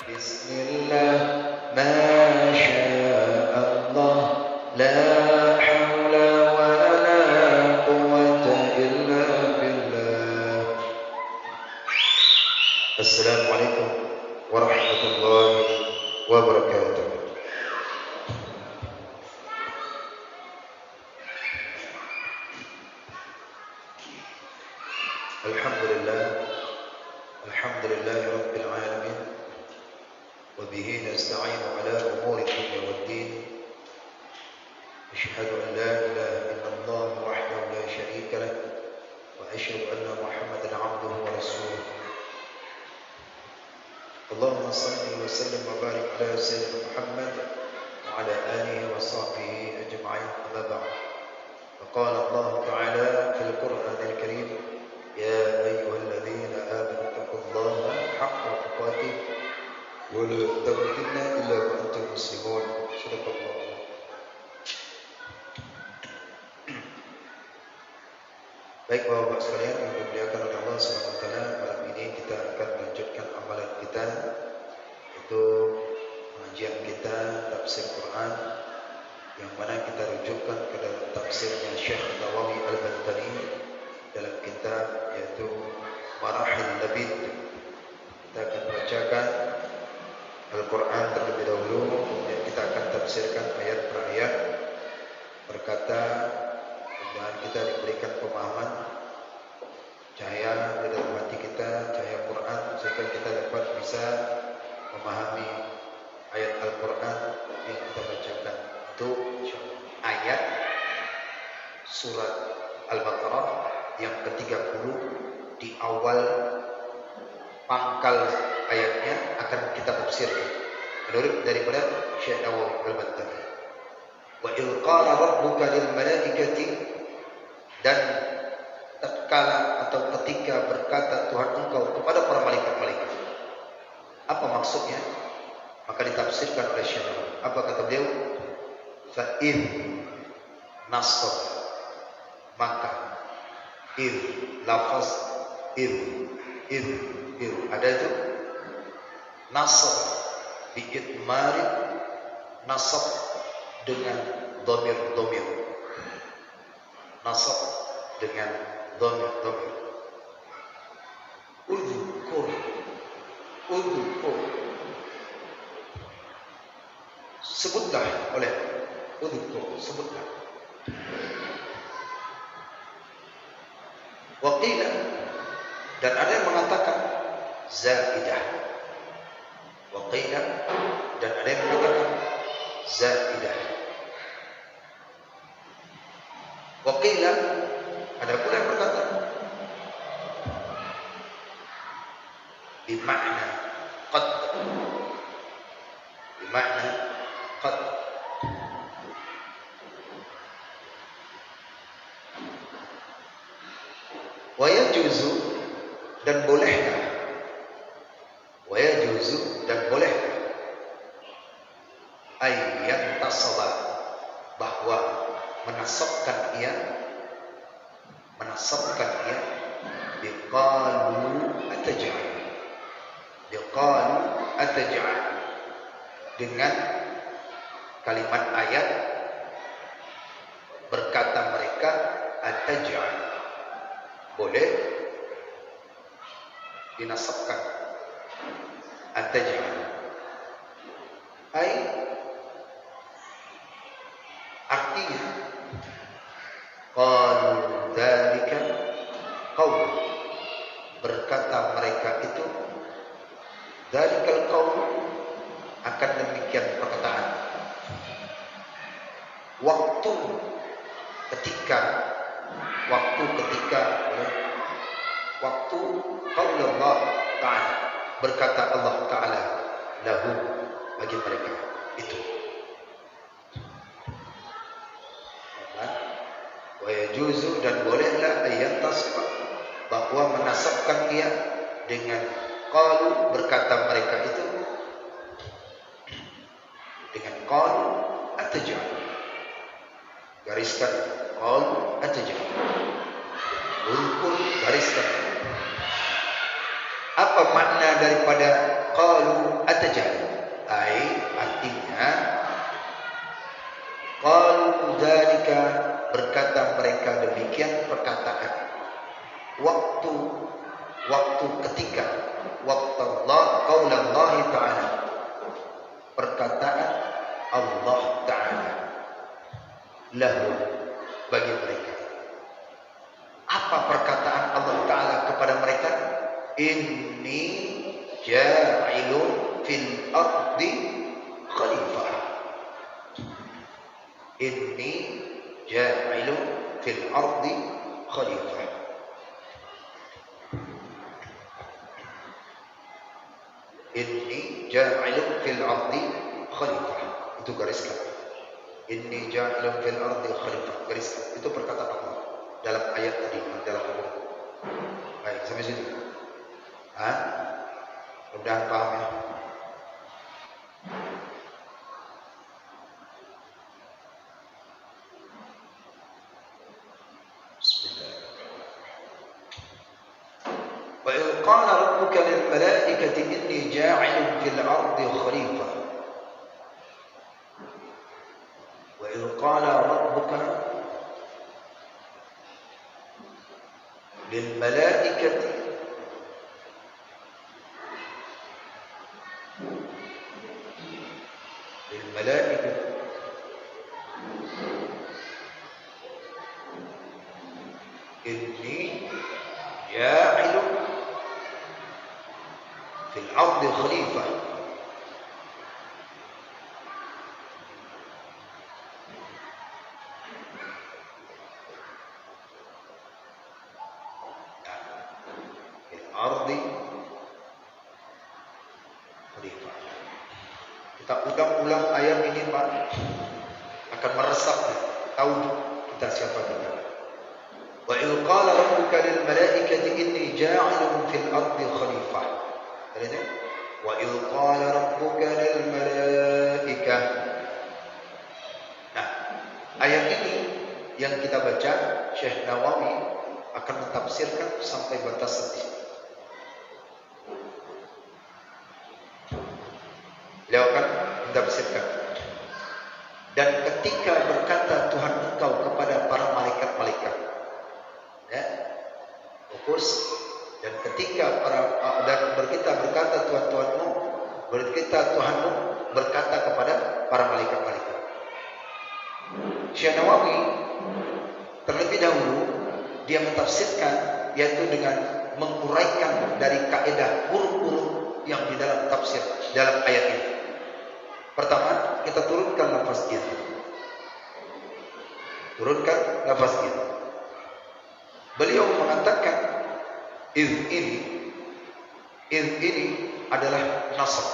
Bismillah, Masya Allah, La hawla wa la quwwata illa billah. Assalamualaikum warahmatullahi wabarakatuh. Alhamdulillah, alhamdulillahi rabbil alamin. وبه نستعين على أمور الدنيا والدين. أشهد أن لا إله إلا الله وحده لا شريك له وأشهد أن محمدا عبده ورسوله. اللهم صل وسلم وبارك على سيدنا محمد وعلى آله وصحبه أجمعين. أما بعد، فقال الله تعالى في القرآن الكريم: يا أيها الذين آمنوا اتقوا الله حق تقاته ولا تموتن إلا وأنتم مسلمون. صدق الله. Baik Bapak-Bapak sekalian yang dimuliakan oleh Allah SWT, malam ini kita akan melanjutkan amalan kita, yaitu pengajian kita tafsir Quran, yang mana kita rujukkan ke dalam tafsirnya Syekh Nawawi Al-Bantani dalam kitab yaitu Marahil Labid. Kita akan membacakan Al-Quran terlebih dahulu, kemudian kita akan tafsirkan ayat per ayat. Berkata, mudah-mudahan kita diberikan pemahaman, cahaya di dalam hati kita, cahaya Quran, sehingga kita dapat bisa memahami ayat Al-Quran yang kita bacakan. Itu ayat surat Al-Baqarah yang ke-30 di awal pangkal ayatnya akan kita tafsirkan menurut daripada Syekh Nawawi Al-Bantani. Wa idh qala rabbuka lil malaikati, dan tatkala atau ketika berkata Tuhan engkau kepada para malaikat-malaikat. Apa maksudnya? Maka ditafsirkan oleh Syekh Nawawi. Apa kata beliau? Fa idh nasr, maka idh, lafaz idh ada itu nasab bi'idmari, nasab dengan dhamir, nasab dengan dhamir. Udhkur, sebutlah oleh udhkur, sebutlah. Waqila, dan ada yang mengatakan zaidah. Waqila, dan ada yang mengatakan zaidah. Waqila, ada pula yang berkata bimakna qad, bimakna qad. Wa yajuzu, dan bolehkah, wa yajuzu, dan bolehkah, ayyan tasaba, bahwa menasabkan ia biqalu ataj'al, dengan kalimat ayat berkata mereka ataj'al, boleh dinasabkan ataj'al, artinya qalu dzalika qaul, berkata mereka itu dzalikal qaul, akan demikian perkataan, waktu ketika qaulullah ta'ala, berkata Allah Ta'ala lahu, bagi mereka itu. Wa yajuzu, dan bolehlah ayat tasbih, bahwa menasabkan ia dengan qalu, berkata mereka itu, dengan qalu ataj'al, gariskan qalu ataj'al, ulkul, gariskan Apa makna daripada qalu atajal? Artinya qalu dzalika, berkata mereka demikian perkataan waktu ketika Allah qaulullah ta'ala, perkataan Allah Ta'ala lahu, bagi mereka. Apa perkataan Allah Ta'ala kepada mereka? Inni ja'ilun fil ardi khalifah. Inni ja'ilun fil ardi khalifah. Inni ja'ilun fil ardi khalifah. Itu gariskan. Inni ja'ilun fil ardi khalifah. Gariskan. Itu perkataan Allah dalam ayat tadi, dalam umum. Baik, sampai situ. Mudah-mudahan paham ya. Wa idh qala rabbuka lil malaikati inni ja'ilun fil ardi khalifah. Wa idh qala rabbuka lil malaikati inni ja'ilun fil ardi khalifah. Fil ardi khalifah. Kita ulang-ulang ayat ini, Pak, akan meresap, tahu kita siapa kita. Wa idh qala rabbuka lil malaikati inni ja'ilun fil ardi khalifah. Jadi, wa idh qala rabbuka lil malaikah. Nah, ayat ini yang kita baca, Syekh Nawawi akan mentafsirkan sampai batas ini. Beliau akan mentafsirkan. Dan ketika berkata Tuhan engkau kepada para malaikat-malaikat, ya, fokus. Dan ketika kita berkata Tuhanmu berkata kepada para malaikat-malaikat. Syekh Nawawi terlebih dahulu dia mentafsirkan, yaitu dengan menguraikan dari kaidah huruf-huruf yang di dalam tafsir dalam ayat ini. Pertama, kita turunkan lafaznya. Turunkan lafaznya. Beliau mengatakan iz ini adalah nasab.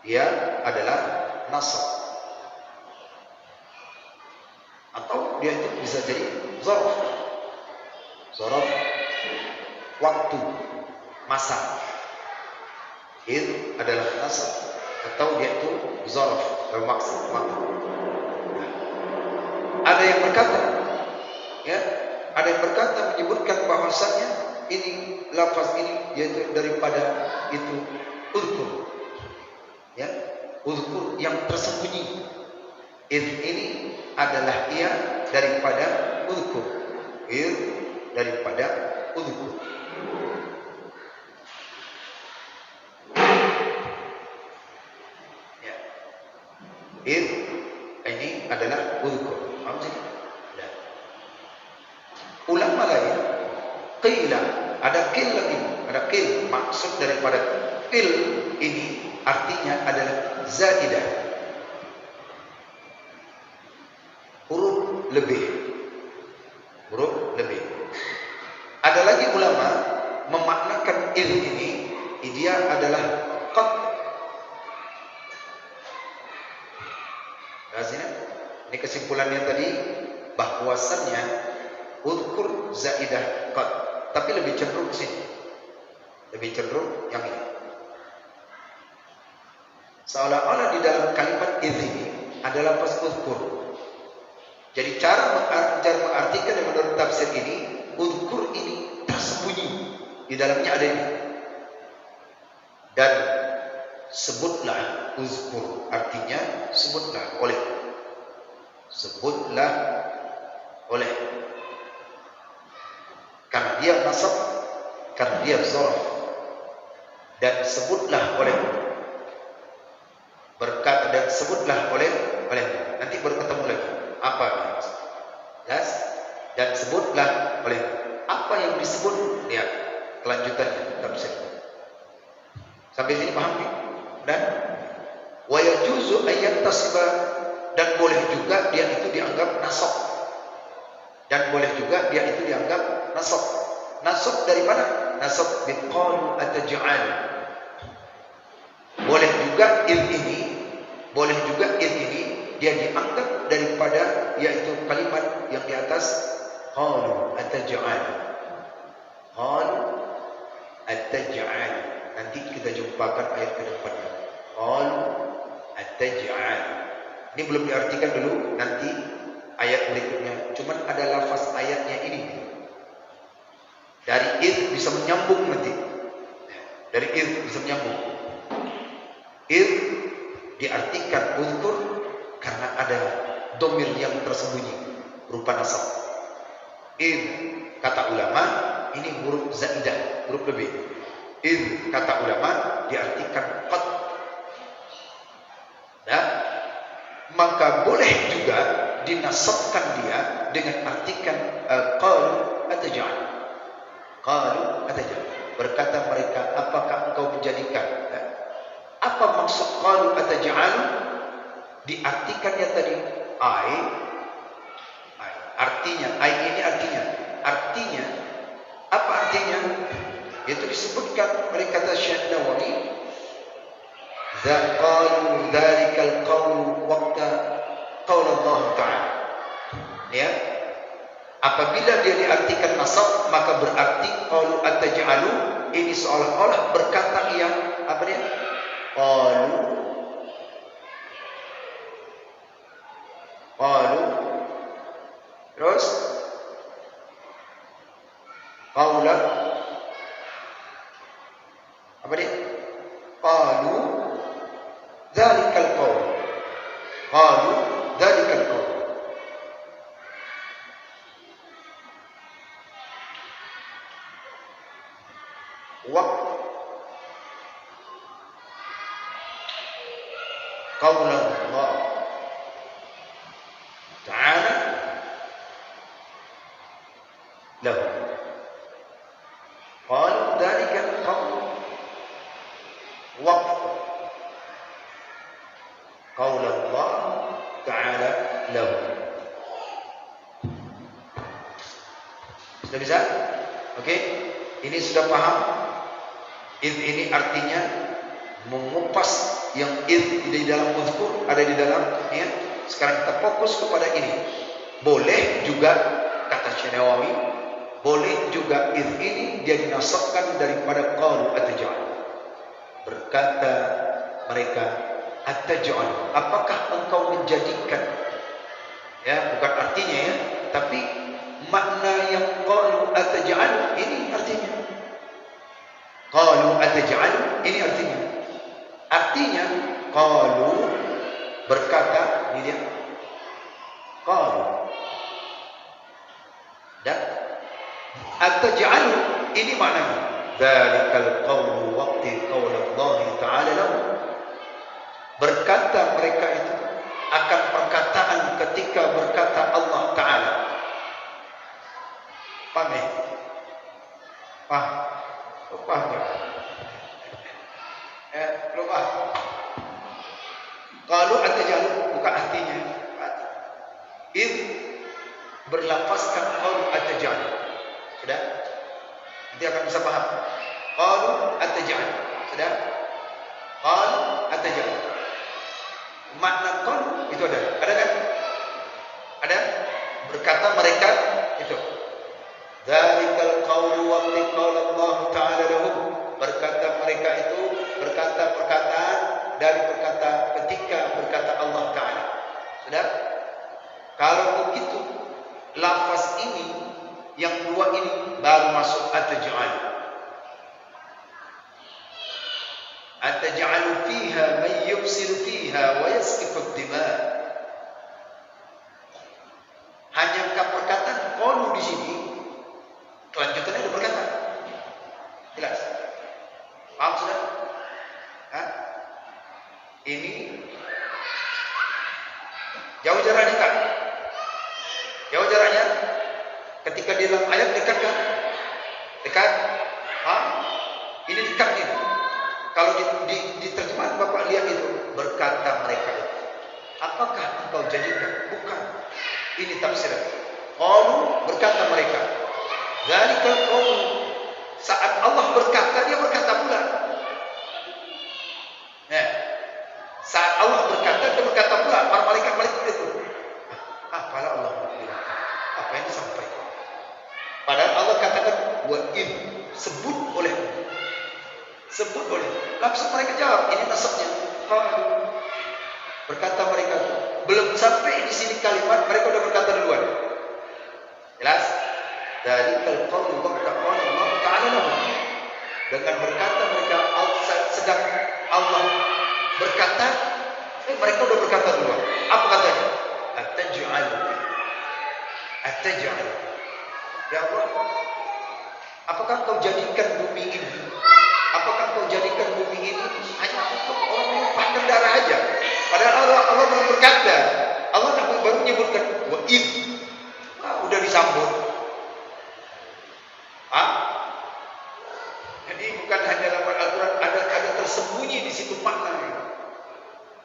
Dia adalah nasab. Atau dia itu bisa jadi zarf. Zarf waktu, masa. Iz adalah nasab, atau dia itu zarf, bermaksud waktu. Ada yang berkata, ya, ada yang berkata menyebutkan bahwasanya ini lafaz ini yaitu daripada itu uzkur, ya, uzkur yang tersembunyi. Ini adalah ia daripada uzkur, daripada uzkur. Ya, ini adalah uzkur. Paham sih? Ya. Ulama lain qila, ada qil lagi, ada qil. Maksud daripada qil ini artinya adalah zaidah, huruf lebih, huruf lebih. Ada lagi ulama memaknakan il ini, dia adalah qad. Ini kesimpulannya tadi, bahwasannya uzkur zaidah qad, tapi lebih cenderung ke sini, lebih cenderung yang ini. Seolah-olah di dalam kalimat ini adalah pas uzkur. Jadi cara mengartikan yang menurut tafsir ini, uzkur ini tersembunyi di dalamnya ada ini. Dan sebutlah, uzkur artinya sebutlah oleh. Sebutlah oleh. Karena dia nasab, karena dia zarf. Dan sebutlah oleh. Berkata dan sebutlah oleh. Nanti baru ketemu lagi. Apa yang maksud? Yes? Dan sebutlah oleh. Apa yang disebut? Lihat kelanjutannya tafsir. Sampai sini paham nih? Dan wa yajuzu ayat tasbah, dan boleh juga dia itu dianggap nasab. Dan boleh juga dia itu dianggap nasab. Nasab dari mana? Nasab biqalu ataj'al. Boleh juga ini dia dianggap daripada yaitu kalimat yang di atas qalu ataj'al. Qalu ataj'al. Nanti kita jumpakan ayat ke depannya. Qalu ataj'al. Ini belum diartikan dulu, nanti ayat berikutnya. Cuman ada lafaz ayatnya ini. Dari id bisa menyambung nanti. Dari id bisa menyambung. Id diartikan uzkur karena ada domir yang tersembunyi berupa nasab. Id kata ulama ini huruf zaidah, huruf lebih. Id kata ulama diartikan qad. Nah, maka boleh juga dinasabkan dia dengan artikan qalu ataj'al. Qalu ataj'al. Berkata mereka, apakah engkau menjadikan? Apa maksud qalu ataj'al? Diartikannya tadi ai. Artinya, ai ini artinya apa artinya? Itu disebutkan oleh kata Syekh Nawawi, qalu dzalikal qaul waqta qaul Allah Ta'ala. Ya. Apabila dia diartikan nasab, maka berarti qalu ataj'alu ini seolah-olah berkata yang apa dia? Qalu terus qaulan apa dia? Qalu dzalikal qaul. Qalu dzalikal qaul. Qaul Allah Ta'ala lahu. Qalu dzalikal qaul waqt qaul Allah Ta'ala lahu. Sudah bisa? Oke? Ini sudah paham? Id ini artinya mengupas yang id di dalam uzkur ada di dalam ya. Sekarang kita fokus kepada ini. Boleh juga kata Syekh Nawawi, boleh juga id ini dia dinasabkan daripada qalu ataj'al. Berkata mereka, ataj'al, apakah engkau menjadikan? Ya, bukan artinya ya, tapi makna yang qalu ataj'al ini artinya. Qalu ataj'al ini artinya. Artinya qalu berkata, ini dia. Qalu. Dan ataj'al ini maknanya. Dzalikal qaulu waqti qaul Allah Ta'ala lahu. Berkata mereka itu akan perkataan ketika berkata Allah Ta'ala. Paham ya? Paham ya? Lupa. Kalau ataj'al bukan artinya. Id berlafazkan qalu ataj'al. Sudah? Nanti akan bisa paham. Qalu ataj'al. Sudah? Qalu ataj'al. Makna qalu itu ada. Ada kan? Ada? Berkata mereka itu. Dzalikal qaulu waqti qaul Allah Ta'ala lahum. Berkata mereka itu berkata perkataan dari berkata ketika berkata Allah Ta'ala. Sudah? Kalau begitu lafaz ini yang dua ini baru masuk ataj'al. yufsidu fiha wa yasfiku ad-dima. Hanya perkataan qalu di sini kelanjutannya ada berkata. Jelas? Paham sudah? Hah? Ini jauh jaraknya kan? Jauh jaraknya. Ketika di dalam ayat dekat kan? Dekat? Hah? Ini dekat nih. Kalau di terjemahan Bapak lihat itu berkata mereka itu. Apakah engkau jadikan? Bukan. Ini tafsiran. Qalu berkata mereka. Zalikal qaul. Saat Allah berkata, dia berkata pula. Nah, saat Allah berkata, dia berkata pula. Para malaikat-malaikat itu. Apalah Allah bilang? Apa yang disampaikan? Padahal Allah katakan wa in, sebut oleh, sebut oleh. Langsung mereka jawab, ini nasabnya. Berkata mereka, belum sampai di sini kalimat, mereka sudah berkata duluan. Jelas? Dari qaul waqta qala Allah Ta'ala lahum. Dengan berkata mereka sedang Allah berkata, mereka sudah berkata duluan. Apa katanya? Ataj'al. Ya Allah, apakah kau jadikan bumi ini? Apakah kau jadikan bumi ini hanya untuk orang menumpahkan darah aja? Padahal Allah belum berkata. Allah baru menyebutkan wa id. Udah disambut. Jadi bukan hanya dalam Al-Quran, ada tersembunyi di situ makna.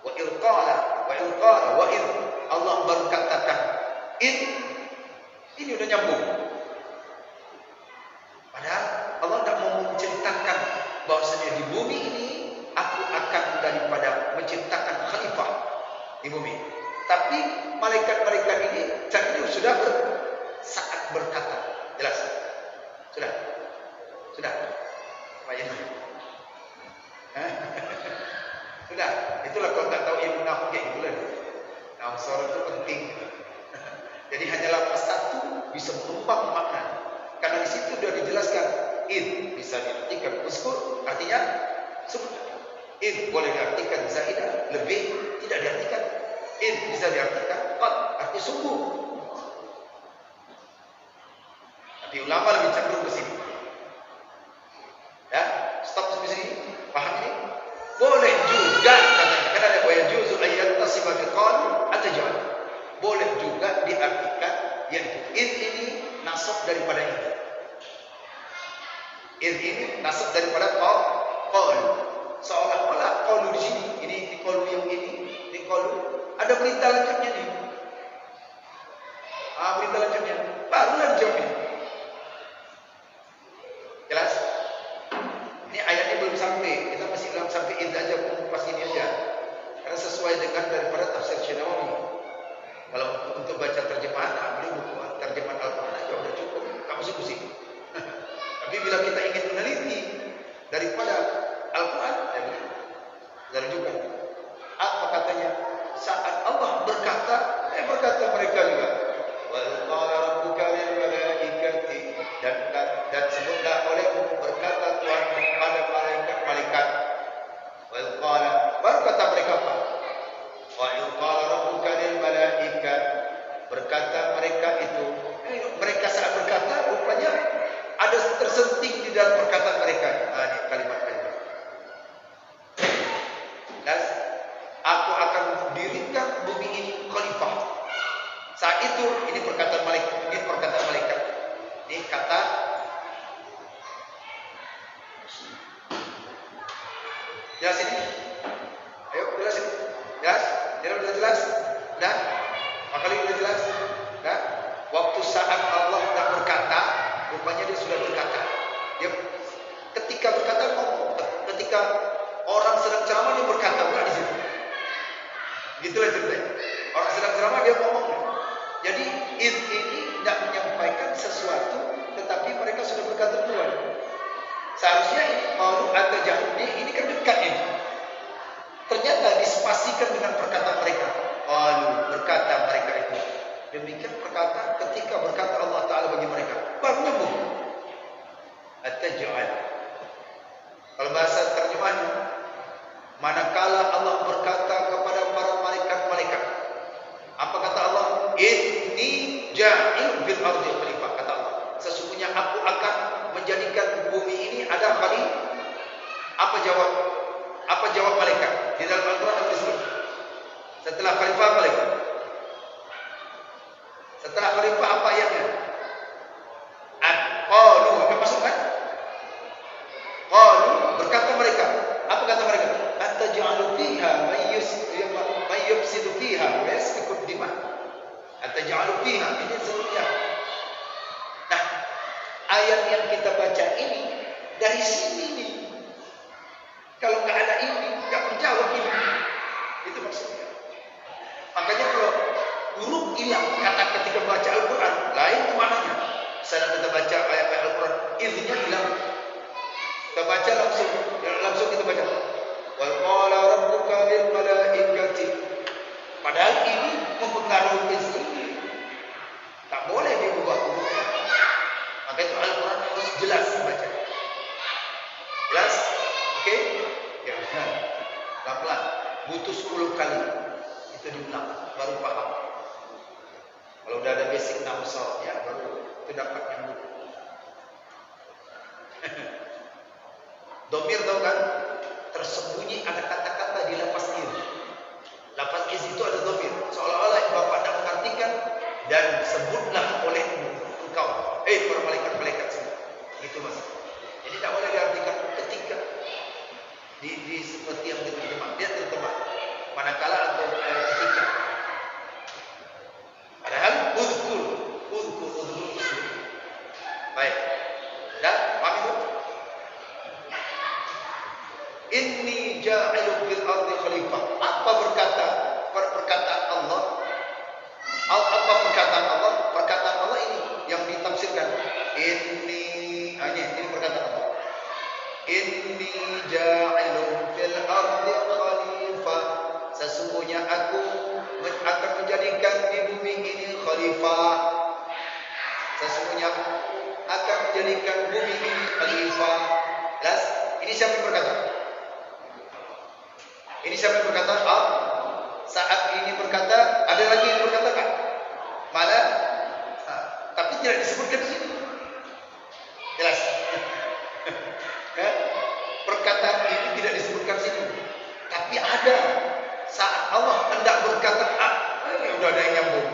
Wa ilqala, wa id. Allah baru katakan id. Ini udah nyambung. Padahal Allah tidak mau menceritakan bahwasanya di bumi ini aku akan daripada menciptakan khalifah di bumi. Tapi malaikat-malaikat ini sudah saat berkata. Jelas? Sudah? Pak Yeni? Sudah? Itulah kalau tak tahu ilmu nahwu kayak gitu lah. Nah, suara itu penting. Jadi hanya lafaz satu bisa mengubah makna. Karena di situ sudah dijelaskan id bisa diartikan uskur, artinya sebut. Id boleh diartikan zaidah, lebih, tidak diartikan. Id bisa diartikan qad, arti sungguh. Tapi ulama lebih cenderung ke sini. Ya, stop sampai sini. Paham ini? Boleh juga katanya, karena ada boleh juzu ayat tasibah biqal atajal. Boleh juga diartikan yaitu id ini nasab daripada ini. Id ini nasab daripada qaul. Seolah-olah qaul di sini, ini qaul yang ini qaul. Ada berita lanjutnya nih. Berita lanjutnya. Barulah dijawabnya. Jelas? Ini ayatnya belum sampai. Kita masih belum sampai id aja, pas ini aja. Karena sesuai dengan daripada tafsir Syinawi. Kalau untuk baca terjemahan, beli buku terjemahan Al-Quran aja udah cukup. Kamu pusing. Tapi bila kita ingin meneliti daripada Al-Quran, ya beli. Juga. Apa katanya? Saat Allah berkata, berkata mereka juga. Wa qala rabbuka lil malaikati, dan sebutlah olehmu berkata Tuhan kepada malaikat-malaikat. Wa qala, baru kata mereka apa? Wa qala rabbuka lil malaikat, berkata mereka itu, mereka saat berkata rupanya ada tersenting di dalam perkataan mereka. Ini kalimat-kalimat. Dan aku akan mendirikan bumi ini khalifah. Saat itu ini perkataan malaikat, ini perkataan malaikat. Ini kata jelas ini. Ayo jelas ini. Jelas? Jelas? Dah? Makali sudah jelas? Dah? Waktu saat Allah tak berkata, rupanya dia sudah berkata. Dia ketika berkata ngomong, ketika orang sedang ceramah dia berkata pula di situ. Gitulah ceritanya. Orang sedang ceramah dia ngomong. Jadi ini tidak menyampaikan sesuatu, tetapi mereka sudah berkata duluan. Seharusnya ini malu atau jauh ini kan dekat ini. Ternyata dispasikan dengan perkataan mereka. Lalu berkata mereka itu. Demikian perkataan ketika berkata Allah Ta'ala bagi mereka. Baru nyambung. Ataj'al. Kalau bahasa terjemahan, manakala Allah berkata ja'ilun fil ardi khalifah, kata Allah. Sesungguhnya aku akan menjadikan bumi ini ada khalifah. Apa jawab? Apa jawab malaikat? Di dalam Al-Quran apa disebut? Setelah khalifah apa lagi? Setelah khalifah apa ayatnya? Qalu, apa masuk kan? Qalu, berkata mereka. Apa kata mereka? Ataj'alu fiha may yufsidu fiha wa yasfiku ad-dima. Ataj'alu fiha, ini sebutnya. Nah, ayat yang kita baca ini dari sini nih. Kalau nggak ada ini, nggak menjawab ini. Itu maksudnya. Makanya kalau huruf hilang kata ketika baca Al-Quran, lain kemananya. Misalnya kita baca ayat-ayat Al-Quran, iznya hilang. Kita baca langsung kita baca. Wa qala rabbuka lil malaikati. Padahal ini mempengaruhi iz ini. Tak boleh diubah hurufnya. Maka itu Al-Quran harus jelas dibaca. Jelas? Oke? Ya, pelan-pelan. Butuh 10 kali. Itu diulang, baru paham. Kalau udah ada basic nahwu ya, baru itu dapat nyambung. Domir tahu kan? Tersembunyi ada kata-kata di lafaz iz. Lafaz iz itu ada domir. Seolah-olah Bapak tidak mengartikan dan sebutlah oleh engkau. Para malaikat-malaikat semua. Itu mas. Jadi tidak boleh diartikan ketika. Di seperti yang diterjemah, dia terjemah manakala atau ketika. Padahal uzkur baik. Dah paham itu? Inni ja'ilun fil ardi khalifah. Apa perkataan Allah? Apa perkataan Allah? Perkataan Allah ini yang ditafsirkan. Ini perkataan Allah. Inni ja'ilun fil ardi khalifah. Sesungguhnya aku akan menjadikan di bumi ini khalifah. Sesungguhnya aku akan menjadikan bumi ini khalifah. Jelas? Ini siapa yang berkata? Ini siapa yang berkata? Saat ini berkata, ada lagi yang berkata kan? Mana? Tapi tidak disebutkan di sini. Jelas? Perkataan ini tidak disebutkan sini, tapi ada saat Allah hendak berkata, udah ada yang nyambung,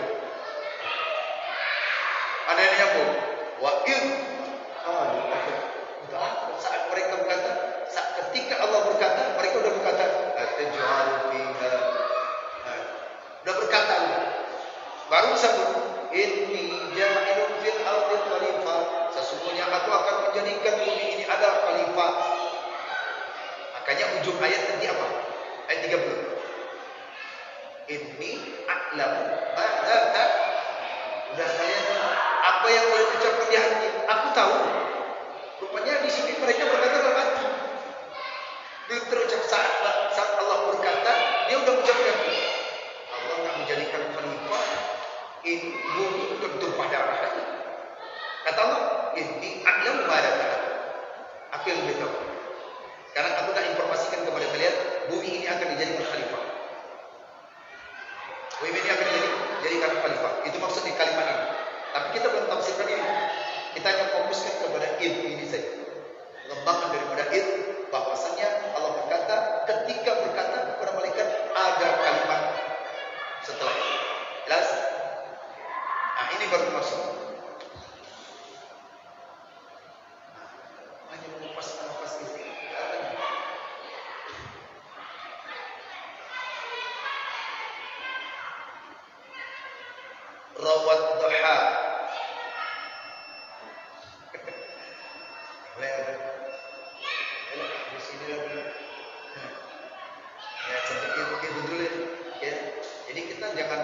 saat mereka berkata, saat ketika Allah berkata, mereka udah berkata, udah berkata, baru disebut, inni ja'ilun fil ardi khalifah. Sesungguhnya aku akan menjadikan bumi ini ada khalifah. Makanya ujung ayat nanti apa? Ayat 30. Inni a'lamu ma la ta'lamun. Udah kalian apa yang kalian ucapkan di hati, aku tahu. Rupanya di sini mereka berkata dalam hati. Belum terucap saat Allah berkata, dia udah ucapkan. Allah akan menjadikan khalifah ini bumi bertumpah darah. Kata Allah, inni a'lamu ma la ta'lamun. Aku yang lebih tahu. Sekarang aku nak informasikan kepada kalian, bumi ini akan dijadikan khalifah. Bumi ini akan dijadikan khalifah. Itu maksudnya kalimat ini. Tapi kita belum tafsirkan ini. Kita hanya fokuskan kepada ini saja. Pengembangan daripada bahwasanya Allah berkata, ketika berkata kepada malaikat, ada kalimat setelah itu. Jelas? Nah, ini baru maksud. Hanya mengupas nafas ini. Rawat duha. Di sini lagi. Ya, seperti begitu dulu ya. Jadi kita jangan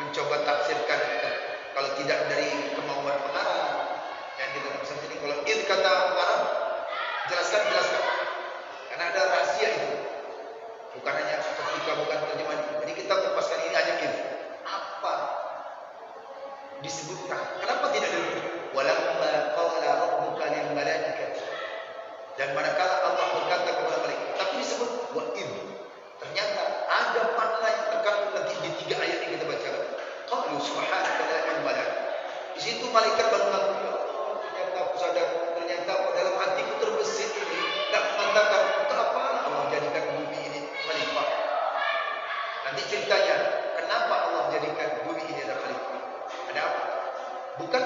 mencoba tafsirkan kalau tidak dari kemauan pengarang. Yang kita bisa sini kalau kata pengarang jelaskan. Karena ada rahasia itu. Bukan hanya ketika bukan terjemahan. Jadi kita lepaskan ini hanya apa disebutkan. Kenapa tidak disebut? Walamma qala rabbuka lil malaikati. Dan manakala Allah berkata kepada malaikat, tapi disebut wa id. Ternyata ada makna yang terkandung nanti di 3 ayat yang kita baca. Qalu subhanaka la ilma lana situ malaikat baru ngaku, ya Allah, ternyata aku sadar, ternyata dalam hatiku terbesit ini, tak mengatakan untuk apa Allah jadikan bumi ini khalifah. Nanti ceritanya, kenapa Allah jadikan bumi ini ada khalifah? Ada apa? Bukan